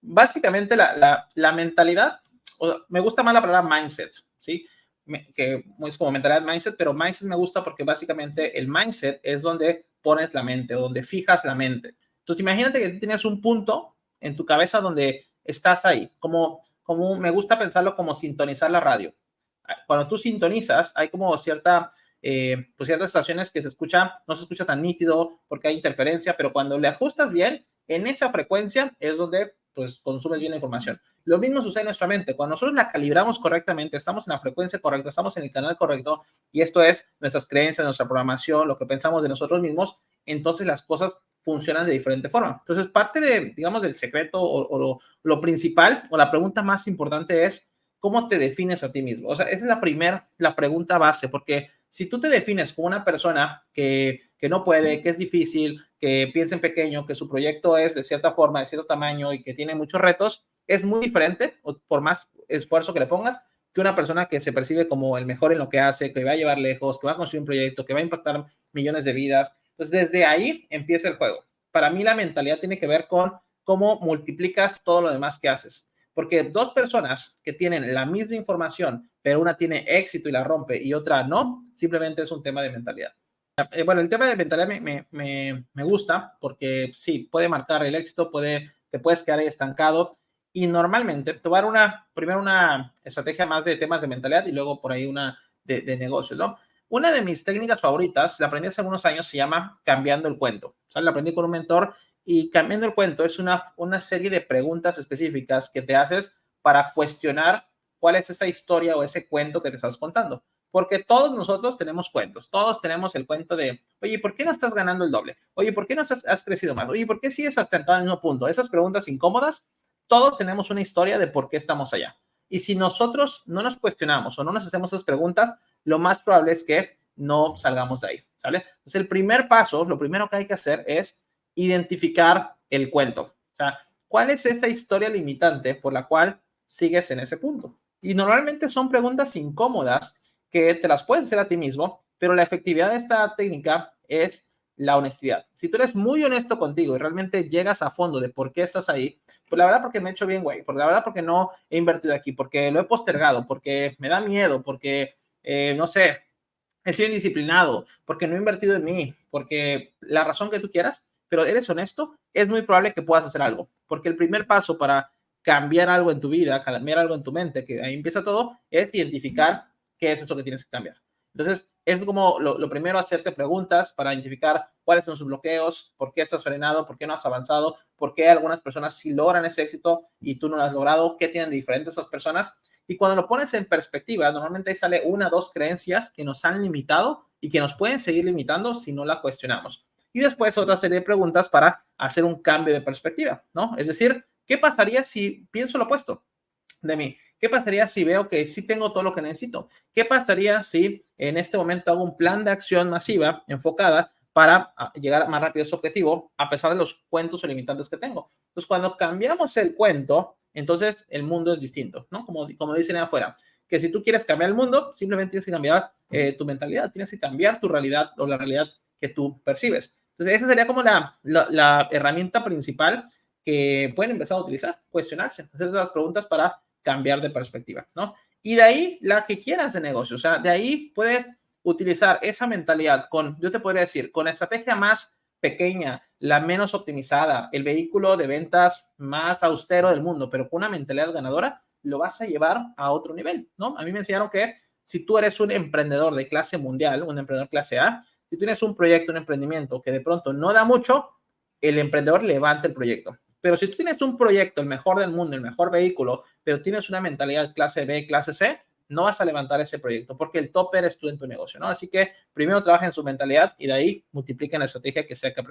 Básicamente la mentalidad, me gusta más la palabra mindset, ¿sí? Que es como mentalidad mindset, pero mindset me gusta porque básicamente el mindset es donde pones la mente o donde fijas la mente. Entonces imagínate que tienes un punto en tu cabeza donde estás ahí, como me gusta pensarlo como sintonizar la radio. Cuando tú sintonizas, hay como pues ciertas estaciones que no se escucha tan nítido porque hay interferencia, pero cuando le ajustas bien, en esa frecuencia es donde pues consumes bien la información. Lo mismo sucede en nuestra mente. Cuando nosotros la calibramos correctamente, estamos en la frecuencia correcta, estamos en el canal correcto, y esto es nuestras creencias, nuestra programación, lo que pensamos de nosotros mismos, entonces las cosas funcionan de diferente forma. Entonces, parte de, digamos, del secreto o lo principal o la pregunta más importante es, ¿cómo te defines a ti mismo? O sea, esa es la pregunta base, porque si tú te defines como una persona que no puede, que es difícil, que piensa en pequeño, que su proyecto es de cierta forma, de cierto tamaño y que tiene muchos retos, es muy diferente, por más esfuerzo que le pongas, que una persona que se percibe como el mejor en lo que hace, que va a llevar lejos, que va a construir un proyecto, que va a impactar millones de vidas. Entonces, desde ahí empieza el juego. Para mí, la mentalidad tiene que ver con cómo multiplicas todo lo demás que haces. Porque dos personas que tienen la misma información, pero una tiene éxito y la rompe y otra no, simplemente es un tema de mentalidad. Bueno, el tema de mentalidad me gusta porque sí, puede marcar el éxito, te puedes quedar ahí estancado y normalmente te voy a dar primero una estrategia más de temas de mentalidad y luego por ahí una de negocios, ¿no? Una de mis técnicas favoritas, la aprendí hace algunos años, se llama cambiando el cuento. O sea, la aprendí con un mentor y cambiando el cuento es una serie de preguntas específicas que te haces para cuestionar cuál es esa historia o ese cuento que te estás contando. Porque todos nosotros tenemos cuentos, todos tenemos el cuento de, oye, ¿por qué no estás ganando el doble? Oye, ¿por qué no has crecido más? Oye, ¿por qué sigues hasta en el mismo punto? Esas preguntas incómodas, todos tenemos una historia de por qué estamos allá. Y si nosotros no nos cuestionamos o no nos hacemos esas preguntas, lo más probable es que no salgamos de ahí, ¿sale? Entonces, el primer paso, lo primero que hay que hacer es identificar el cuento. O sea, ¿cuál es esta historia limitante por la cual sigues en ese punto? Y normalmente son preguntas incómodas que te las puedes hacer a ti mismo, pero la efectividad de esta técnica es la honestidad. Si tú eres muy honesto contigo y realmente llegas a fondo de por qué estás ahí, pues la verdad porque me he hecho bien, güey, porque la verdad porque no he invertido aquí, porque lo he postergado, porque me da miedo, porque, no sé, he sido indisciplinado, porque no he invertido en mí, porque la razón que tú quieras, pero eres honesto, es muy probable que puedas hacer algo, porque el primer paso para cambiar algo en tu vida, cambiar algo en tu mente, que ahí empieza todo, es identificar qué es esto que tienes que cambiar. Entonces, es como lo primero, hacerte preguntas para identificar cuáles son sus bloqueos, por qué estás frenado, por qué no has avanzado, por qué algunas personas sí logran ese éxito y tú no lo has logrado, qué tienen de diferente esas personas. Y cuando lo pones en perspectiva, normalmente ahí sale una o dos creencias que nos han limitado y que nos pueden seguir limitando si no la cuestionamos. Y después otra serie de preguntas para hacer un cambio de perspectiva, ¿no? Es decir, ¿qué pasaría si pienso lo opuesto de mí? ¿Qué pasaría si veo que sí tengo todo lo que necesito? ¿Qué pasaría si en este momento hago un plan de acción masiva, enfocada, para llegar más rápido a ese objetivo, a pesar de los cuentos o limitantes que tengo? Entonces, cuando cambiamos el cuento, entonces el mundo es distinto, ¿no? Como dicen afuera, que si tú quieres cambiar el mundo, simplemente tienes que cambiar tu mentalidad, tienes que cambiar tu realidad o la realidad que tú percibes. Entonces, esa sería como la herramienta principal que pueden empezar a utilizar, cuestionarse, hacer esas preguntas para cambiar de perspectiva, ¿no? Y de ahí la que quieras de negocio, o sea, de ahí puedes utilizar esa mentalidad yo te podría decir, con la estrategia más pequeña, la menos optimizada, el vehículo de ventas más austero del mundo, pero con una mentalidad ganadora, lo vas a llevar a otro nivel, ¿no? A mí me enseñaron que si tú eres un emprendedor de clase mundial, un emprendedor clase A, si tú tienes un proyecto, un emprendimiento que de pronto no da mucho, el emprendedor levanta el proyecto. Pero si tú tienes un proyecto, el mejor del mundo, el mejor vehículo, pero tienes una mentalidad clase B, clase C, no vas a levantar ese proyecto porque el top eres tú en tu negocio, ¿no? Así que primero trabajen en su mentalidad y de ahí multipliquen la estrategia que sea que aprendan.